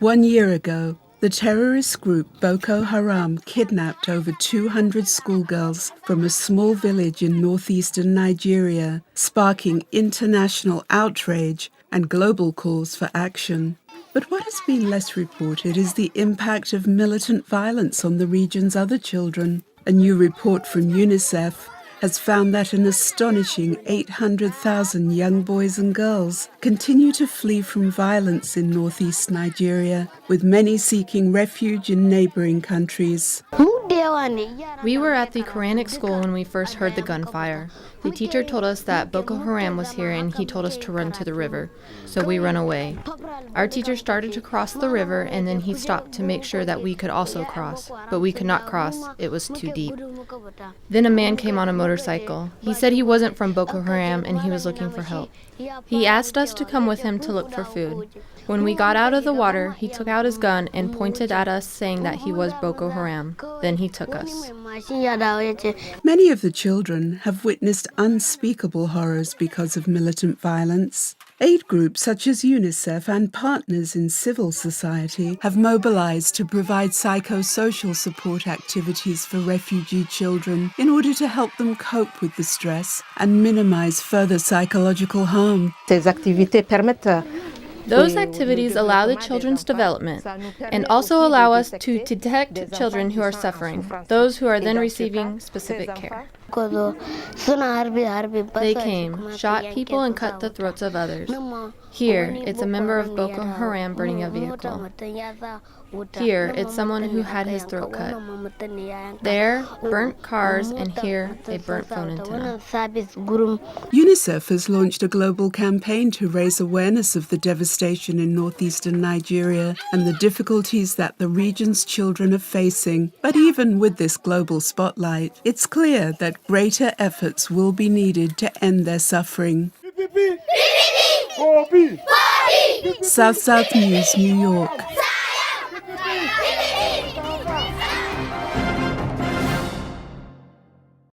1 year ago, the terrorist group Boko Haram kidnapped over 200 schoolgirls from a small village in northeastern Nigeria, sparking international outrage and global calls for action. But what has been less reported is the impact of militant violence on the region's other children. A new report from UNICEF has found that an astonishing 800,000 young boys and girls continue to flee from violence in northeast Nigeria, with many seeking refuge in neighboring countries. We were at the Quranic school when we first heard the gunfire. The teacher told us that Boko Haram was here and he told us to run to the river. So we ran away. Our teacher started to cross the river and then he stopped to make sure that we could also cross. But we could not cross. It was too deep. Then a man came on a motorcycle. He said he wasn't from Boko Haram and he was looking for help. He asked us to come with him to look for food. When we got out of the water, he took out his gun and pointed at us saying that he was Boko Haram. Then he took us. Many of the children have witnessed unspeakable horrors because of militant violence. Aid groups such as UNICEF and partners in civil society have mobilized to provide psychosocial support activities for refugee children in order to help them cope with the stress and minimize further psychological harm. Those activities allow the children's development and also allow us to detect children who are suffering, those who are then receiving specific care. They came, shot people, and cut the throats of others. Here, it's a member of Boko Haram burning a vehicle. Here, it's someone who had his throat cut. There, burnt cars, and here, a burnt phone antenna. UNICEF has launched a global campaign to raise awareness of the devastation in northeastern Nigeria and the difficulties that the region's children are facing. But even with this global spotlight, it's clear that greater efforts will be needed to end their suffering. South South News, New York.